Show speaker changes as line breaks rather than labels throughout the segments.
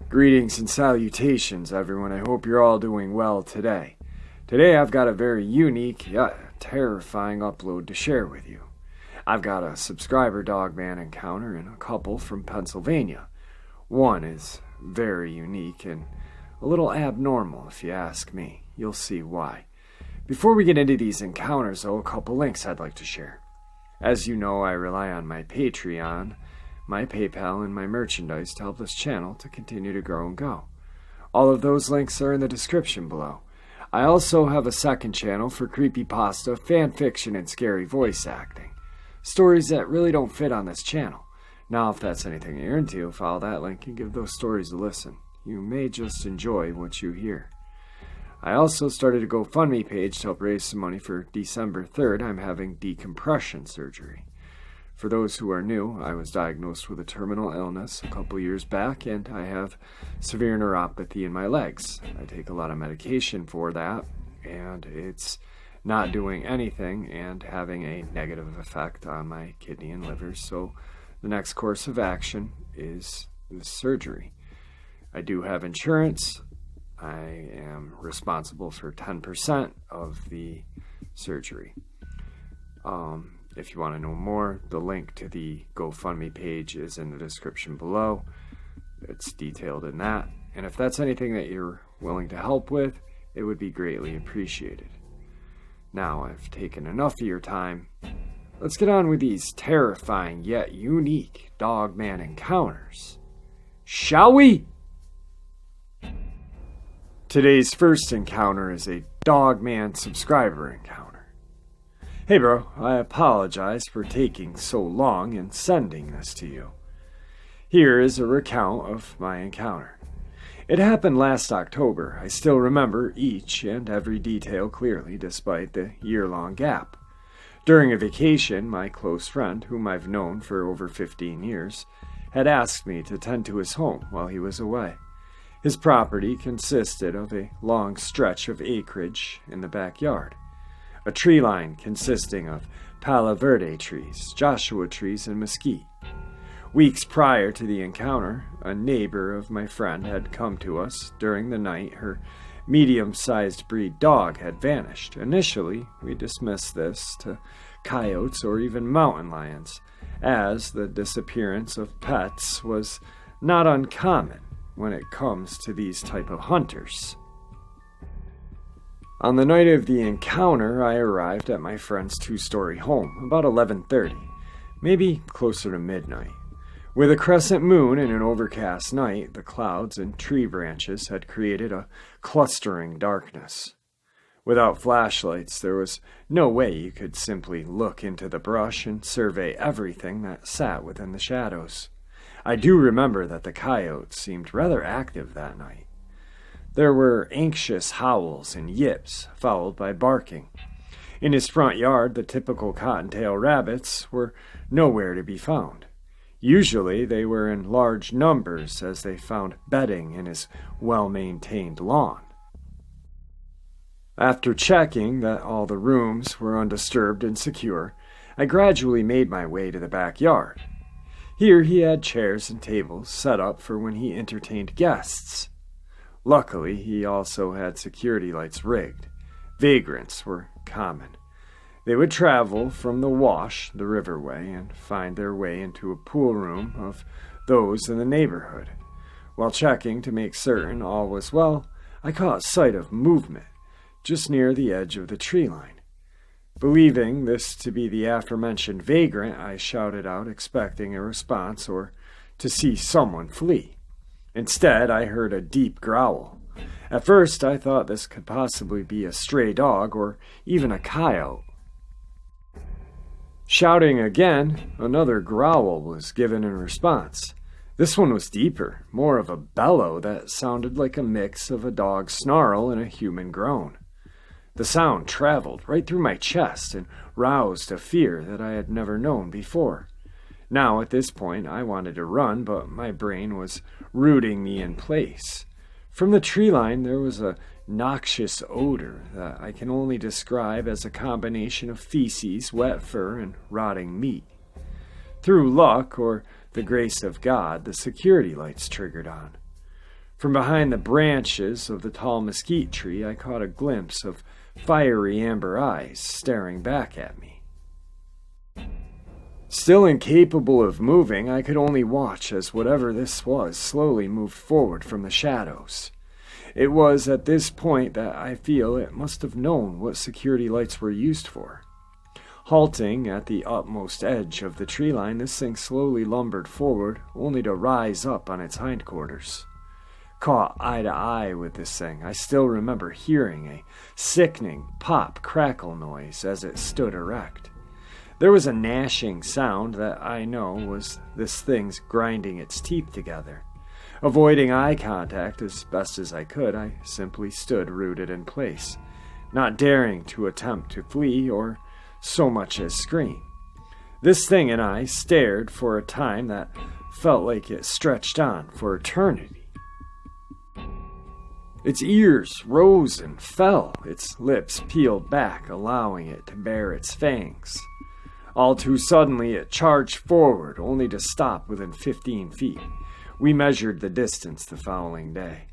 Greetings and salutations, everyone. I hope you're all doing well today. Today I've got a very unique yet terrifying upload to share with you. I've got a subscriber Dogman encounter and a couple from Pennsylvania. One is very unique and a little abnormal, if you ask me. You'll see why. Before we get into these encounters, though, a couple links I'd like to share. As you know, I rely on my Patreon, my PayPal, and my merchandise to help this channel to continue to grow and go. All of those links are in the description below. I also have a second channel for creepypasta, fanfiction, and scary voice acting. Stories that really don't fit on this channel. Now, if that's anything you're into, follow that link and give those stories a listen. You may just enjoy what you hear. I also started a GoFundMe page to help raise some money for December 3rd. I'm having decompression surgery. For those who are new, I was diagnosed with a terminal illness a couple years back, and I have severe neuropathy in my legs. I take a lot of medication for that, and it's not doing anything and having a negative effect on my kidney and liver, so the next course of action is this surgery. I do have insurance. I am responsible for 10% of the surgery. If you want to know more, the link to the GoFundMe page is in the description below. It's detailed in that. And if that's anything that you're willing to help with, it would be greatly appreciated. Now, I've taken enough of your time. Let's get on with these terrifying yet unique Dogman encounters. Shall we? Today's first encounter is a Dogman subscriber encounter. Hey bro, I apologize for taking so long in sending this to you. Here is a recount of my encounter. It happened last October. I still remember each and every detail clearly despite the year-long gap. During a vacation, my close friend, whom I've known for over 15 years, had asked me to tend to his home while he was away. His property consisted of a long stretch of acreage in the backyard. A tree line consisting of Palo Verde trees, Joshua trees, and mesquite. Weeks prior to the encounter, a neighbor of my friend had come to us. During the night, her medium-sized breed dog had vanished. Initially, we dismissed this to coyotes or even mountain lions, as the disappearance of pets was not uncommon when it comes to these type of hunters. On the night of the encounter, I arrived at my friend's two-story home, about 11:30, maybe closer to midnight. With a crescent moon and an overcast night, the clouds and tree branches had created a clustering darkness. Without flashlights, there was no way you could simply look into the brush and survey everything that sat within the shadows. I do remember that the coyotes seemed rather active that night. There were anxious howls and yips, followed by barking. In his front yard, the typical cottontail rabbits were nowhere to be found. Usually, they were in large numbers as they found bedding in his well-maintained lawn. After checking that all the rooms were undisturbed and secure, I gradually made my way to the backyard. Here he had chairs and tables set up for when he entertained guests. Luckily, he also had security lights rigged. Vagrants were common. They would travel from the wash, the riverway, and find their way into a pool room of those in the neighborhood. While checking to make certain all was well, I caught sight of movement just near the edge of the tree line. Believing this to be the aforementioned vagrant, I shouted out, expecting a response or to see someone flee. Instead, I heard a deep growl. At first, I thought this could possibly be a stray dog or even a coyote. Shouting again, another growl was given in response. This one was deeper, more of a bellow that sounded like a mix of a dog's snarl and a human groan. The sound traveled right through my chest and roused a fear that I had never known before. Now, at this point, I wanted to run, but my brain was rooting me in place. From the tree line, there was a noxious odor that I can only describe as a combination of feces, wet fur, and rotting meat. Through luck, or the grace of God, the security lights triggered on. From behind the branches of the tall mesquite tree, I caught a glimpse of fiery amber eyes staring back at me. Still incapable of moving, I could only watch as whatever this was slowly moved forward from the shadows. It was at this point that I feel it must have known what security lights were used for. Halting at the utmost edge of the tree line, this thing slowly lumbered forward, only to rise up on its hindquarters. Caught eye to eye with this thing, I still remember hearing a sickening pop-crackle noise as it stood erect. There was a gnashing sound that I know was this thing's grinding its teeth together. Avoiding eye contact as best as I could, I simply stood rooted in place, not daring to attempt to flee or so much as scream. This thing and I stared for a time that felt like it stretched on for eternity. Its ears rose and fell, its lips peeled back, allowing it to bare its fangs. All too suddenly it charged forward, only to stop within 15 feet. We measured the distance the following day.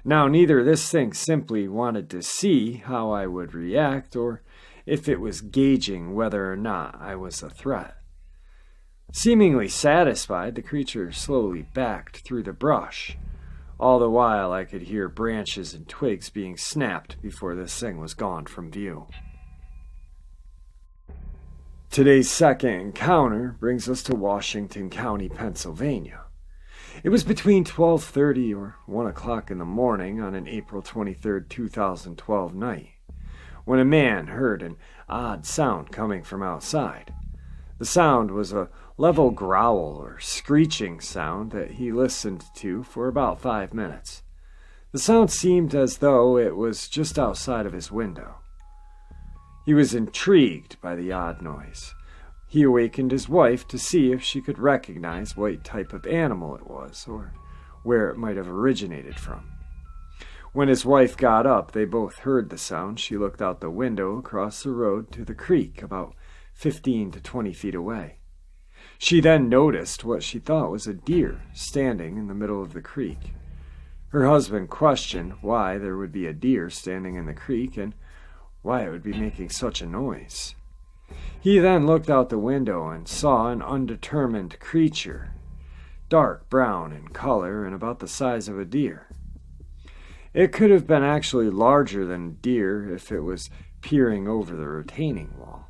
Now neither this thing simply wanted to see how I would react, or if it was gauging whether or not I was a threat. Seemingly satisfied, the creature slowly backed through the brush. All the while I could hear branches and twigs being snapped before this thing was gone from view. Today's second encounter brings us to Washington County, Pennsylvania. It was between 12:30 or 1 o'clock in the morning on an April 23, 2012 night, when a man heard an odd sound coming from outside. The sound was a level growl or screeching sound that he listened to for about 5 minutes. The sound seemed as though it was just outside of his window. He was intrigued by the odd noise. He awakened his wife to see if she could recognize what type of animal it was, or where it might have originated from. When his wife got up, they both heard the sound. She looked out the window across the road to the creek about 15 to 20 feet away. She then noticed what she thought was a deer standing in the middle of the creek. Her husband questioned why there would be a deer standing in the creek and why it would be making such a noise. He then looked out the window and saw an undetermined creature, dark brown in color and about the size of a deer. It could have been actually larger than a deer if it was peering over the retaining wall.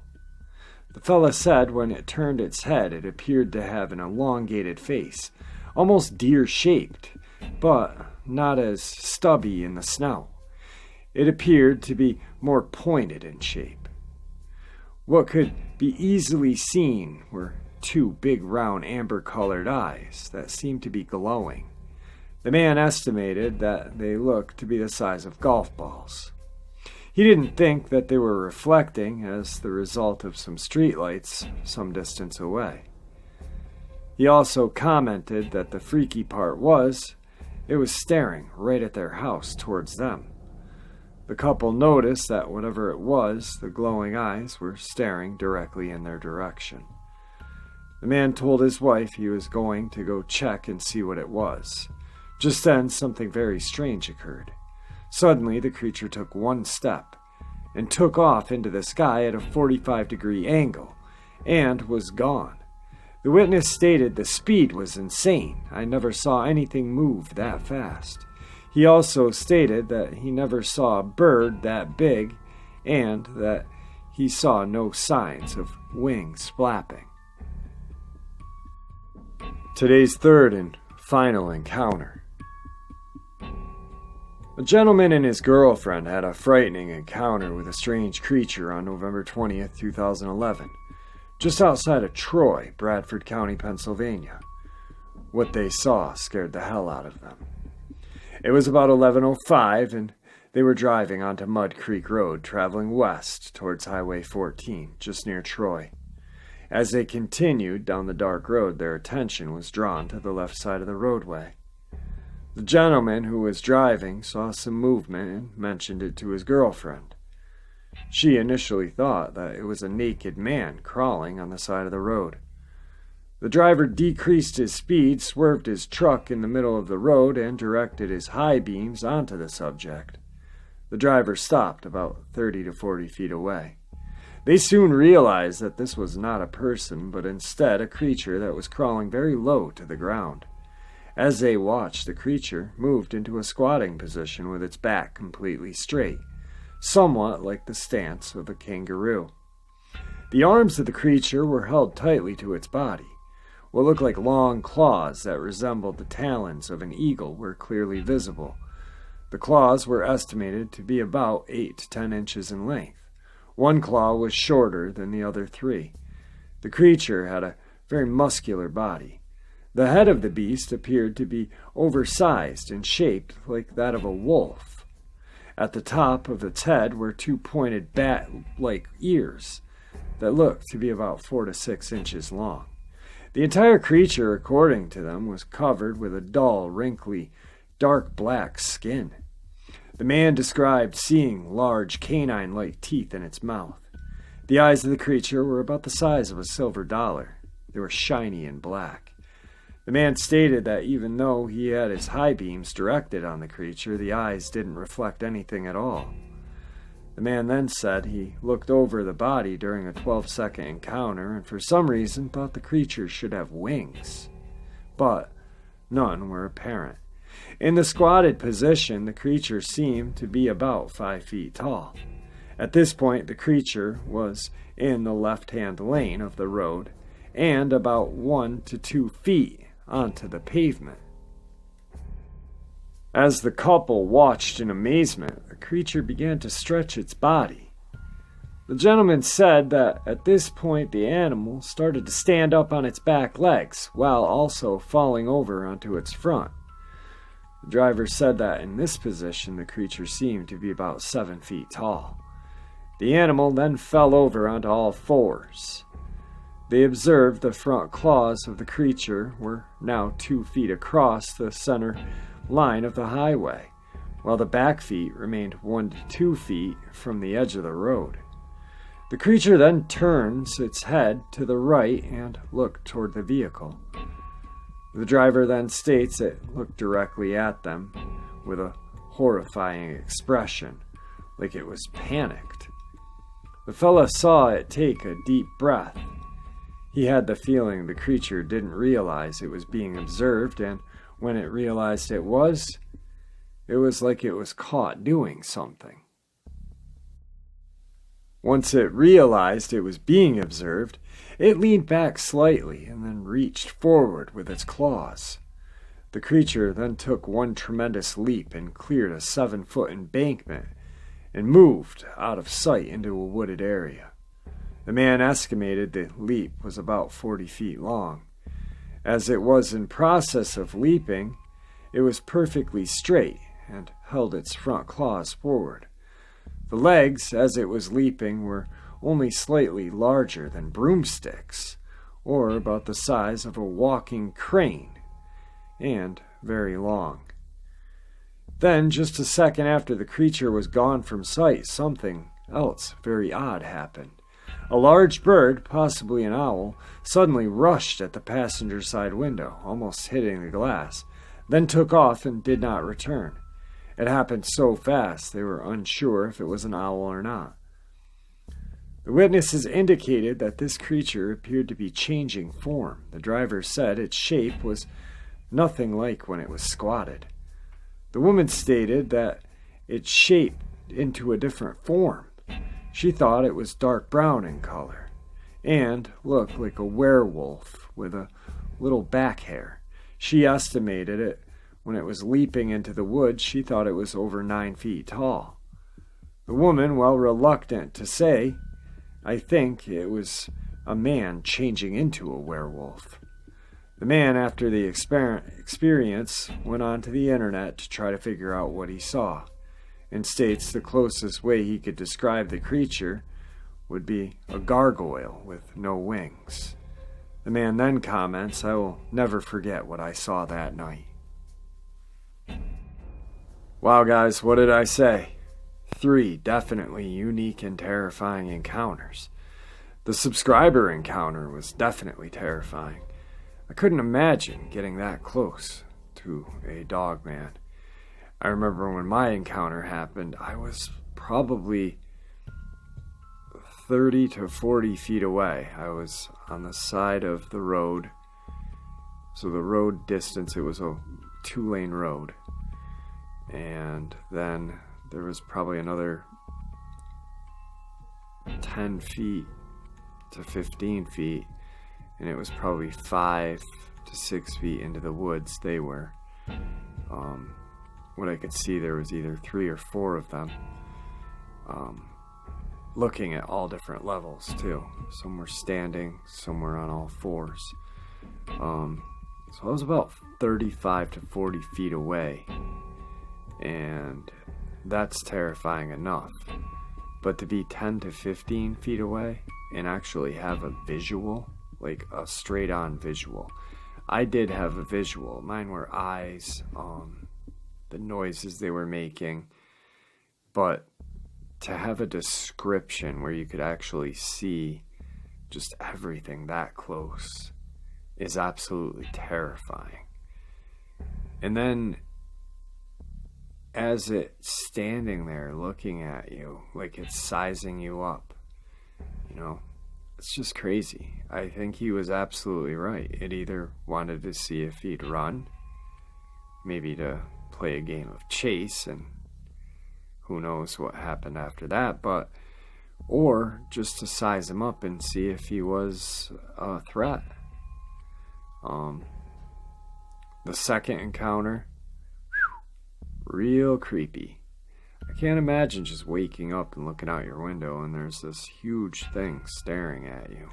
The fella said when it turned its head, it appeared to have an elongated face, almost deer-shaped, but not as stubby in the snout. It appeared to be more pointed in shape. What could be easily seen were two big round amber-colored eyes that seemed to be glowing. The man estimated that they looked to be the size of golf balls. He didn't think that they were reflecting as the result of some streetlights some distance away. He also commented that the freaky part was, it was staring right at their house towards them. The couple noticed that whatever it was, the glowing eyes were staring directly in their direction. The man told his wife he was going to go check and see what it was. Just then, something very strange occurred. Suddenly, the creature took one step and took off into the sky at a 45-degree angle and was gone. The witness stated the speed was insane. I never saw anything move that fast. He also stated that he never saw a bird that big and that he saw no signs of wings flapping. Today's third and final encounter. A gentleman and his girlfriend had a frightening encounter with a strange creature on November 20th, 2011, just outside of Troy, Bradford County, Pennsylvania. What they saw scared the hell out of them. It was about 11:05, and they were driving onto Mud Creek Road, traveling west towards Highway 14, just near Troy. As they continued down the dark road, their attention was drawn to the left side of the roadway. The gentleman who was driving saw some movement and mentioned it to his girlfriend. She initially thought that it was a naked man crawling on the side of the road. The driver decreased his speed, swerved his truck in the middle of the road, and directed his high beams onto the subject. The driver stopped about 30 to 40 feet away. They soon realized that this was not a person, but instead a creature that was crawling very low to the ground. As they watched, the creature moved into a squatting position with its back completely straight, somewhat like the stance of a kangaroo. The arms of the creature were held tightly to its body. What looked like long claws that resembled the talons of an eagle were clearly visible. The claws were estimated to be about 8 to 10 inches in length. One claw was shorter than the other 3. The creature had a very muscular body. The head of the beast appeared to be oversized and shaped like that of a wolf. At the top of its head were 2 pointed bat-like ears that looked to be about 4 to 6 inches long. The entire creature, according to them, was covered with a dull, wrinkly, dark black skin. The man described seeing large canine-like teeth in its mouth. The eyes of the creature were about the size of a silver dollar. They were shiny and black. The man stated that even though he had his high beams directed on the creature, the eyes didn't reflect anything at all. The man then said he looked over the body during a 12-second encounter and for some reason thought the creature should have wings, but none were apparent. In the squatted position, the creature seemed to be about 5 feet tall. At this point, the creature was in the left-hand lane of the road and about 1 to 2 feet onto the pavement. As the couple watched in amazement, the creature began to stretch its body. The gentleman said that at this point the animal started to stand up on its back legs while also falling over onto its front. The driver said that in this position the creature seemed to be about 7 feet tall. The animal then fell over onto all fours. They observed the front claws of the creature were now 2 feet across the center line of the highway, while the back feet remained 1 to 2 feet from the edge of the road. The creature then turns its head to the right and looked toward the vehicle. The driver then states it looked directly at them with a horrifying expression, like it was panicked. The fella saw it take a deep breath. He had the feeling the creature didn't realize it was being observed, and when it realized it was like it was caught doing something. Once it realized it was being observed, it leaned back slightly and then reached forward with its claws. The creature then took one tremendous leap and cleared a 7-foot embankment and moved out of sight into a wooded area. The man estimated the leap was about 40 feet long. As it was in process of leaping, it was perfectly straight and held its front claws forward. The legs, as it was leaping, were only slightly larger than broomsticks, or about the size of a walking crane, and very long. Then, just a second after the creature was gone from sight, something else very odd happened. A large bird, possibly an owl, suddenly rushed at the passenger side window, almost hitting the glass, then took off and did not return. It happened so fast they were unsure if it was an owl or not. The witnesses indicated that this creature appeared to be changing form. The driver said its shape was nothing like when it was squatted. The woman stated that it shaped into a different form. She thought it was dark brown in color and looked like a werewolf with a little back hair. She estimated it when it was leaping into the woods. She thought it was over 9 feet tall. The woman, while reluctant to say, I think it was a man changing into a werewolf. The man, after the experience, went onto the internet to try to figure out what he saw, and states the closest way he could describe the creature would be a gargoyle with no wings. The man then comments, I will never forget what I saw that night. Wow, guys, what did I say? 3 definitely unique and terrifying encounters. The subscriber encounter was definitely terrifying. I couldn't imagine getting that close to a Dogman. I remember when my encounter happened, I was probably 30 to 40 feet away. I was on the side of the road. So the road distance, it was a 2-lane road. And then there was probably another 10 feet to 15 feet. And it was probably 5 to 6 feet into the woods they were. What I could see, there was either 3 or 4 of them. Looking at all different levels too. Some were standing, some were on all fours. So I was about 35 to 40 feet away. And that's terrifying enough. But to be 10 to 15 feet away and actually have a visual, like a straight on visual. I did have a visual. Mine were eyes, the noises they were making. But to have a description where you could actually see just everything that close is absolutely terrifying. And then as it's standing there looking at you, like it's sizing you up, it's just crazy. I think he was absolutely right. It either wanted to see if he'd run, maybe to play a game of chase, and who knows what happened after that, or just to size him up and see if he was a threat. The second encounter, real creepy. I can't imagine just waking up and looking out your window and there's this huge thing staring at you.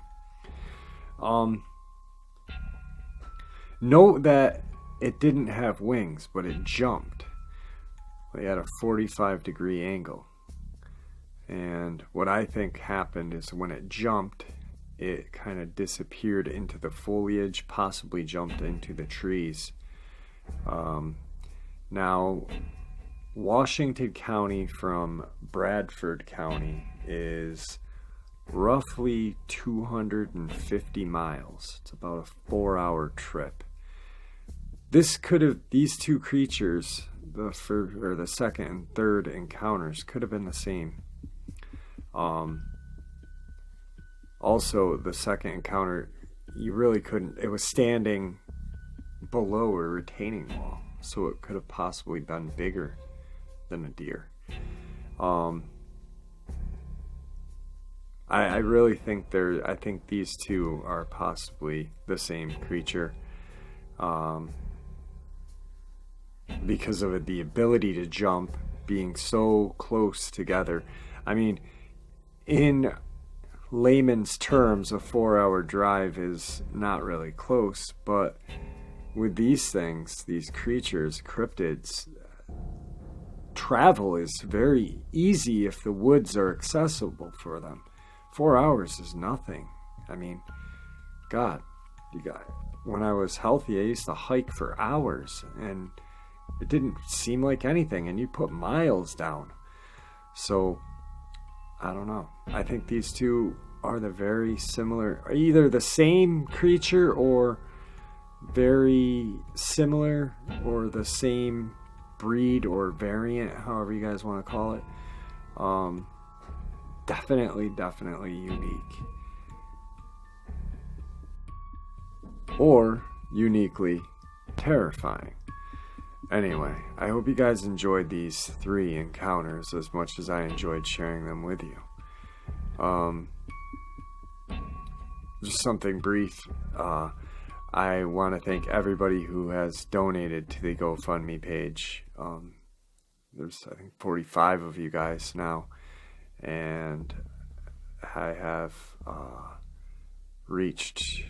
Note that it didn't have wings, but it jumped. They had a 45-degree angle. And what I think happened is when it jumped, it kind of disappeared into the foliage, possibly jumped into the trees. Now, Washington County from Bradford County is roughly 250 miles. It's about a 4-hour trip. These two creatures, the second and third encounters, could have been the same. Also, the second encounter, you really couldn't, it was standing below a retaining wall, so it could have possibly been bigger than a deer. I really think I think these two are possibly the same creature, because of the ability to jump, being so close together. I mean, in layman's terms, a 4-hour drive is not really close, but with these things, these creatures, cryptids, travel is very easy if the woods are accessible for them. 4 hours is nothing. I mean, God, when I was healthy, I used to hike for hours, and it didn't seem like anything, and you put miles down. So, I don't know. I think these two are very similar, either the same creature or very similar, or the same breed or variant, however you guys want to call it. Definitely unique. Or uniquely terrifying. Anyway, I hope you guys enjoyed these 3 encounters as much as I enjoyed sharing them with you. Just something brief. I want to thank everybody who has donated to the GoFundMe page. There's, I think, 45 of you guys now. And I have reached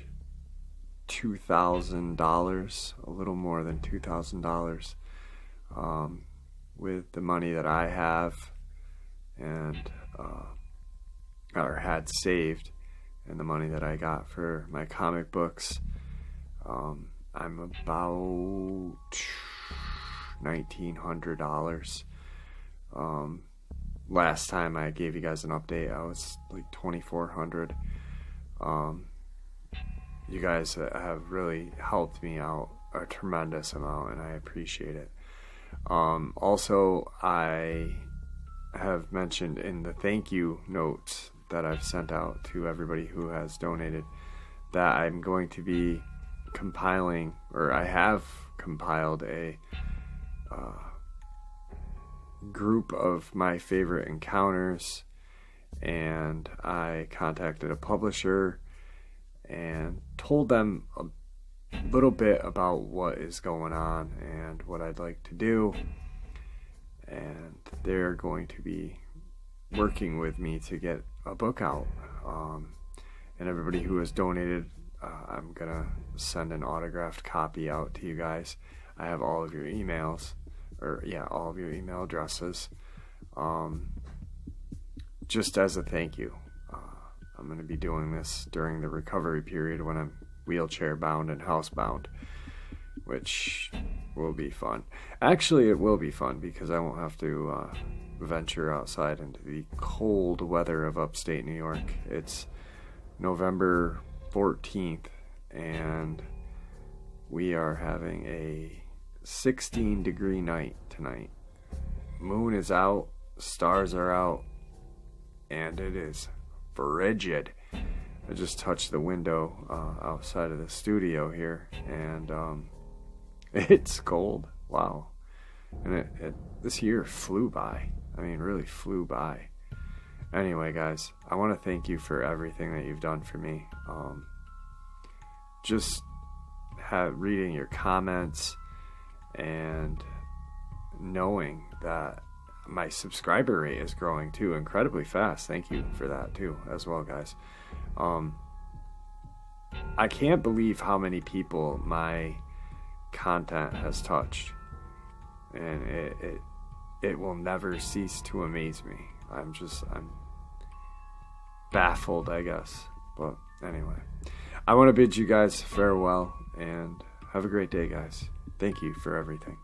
$2,000, a little more than $2,000, with the money that I have and or had saved, and the money that I got for my comic books. I'm about $1,900. Last time I gave you guys an update, I was like $2,400. You guys have really helped me out a tremendous amount, and I appreciate it. Also, I have mentioned in the thank you notes that I've sent out to everybody who has donated that I'm going to be compiling, or I have compiled a group of my favorite encounters, and I contacted a publisher and told them a little bit about what is going on and what I'd like to do, and they're going to be working with me to get a book out. And everybody who has donated, I'm gonna send an autographed copy out to you guys. I have all of your emails, all of your email addresses, just as a thank you. I'm going to be doing this during the recovery period when I'm wheelchair bound and housebound, which will be fun. Actually, it will be fun because I won't have to venture outside into the cold weather of upstate New York. It's November 14th, and we are having a 16-degree night tonight. Moon is out, stars are out, and it is frigid. I just touched the window outside of the studio here, and it's cold. Wow. And this year flew by. I mean, really flew by. Anyway, guys, I want to thank you for everything that you've done for me. Just reading your comments and knowing that my subscriber rate is growing too incredibly fast. Thank you for that too as well, guys. I can't believe how many people my content has touched, and it will never cease to amaze me. I'm baffled, I guess. But anyway, I want to bid you guys farewell, and have a great day, guys. Thank you for everything.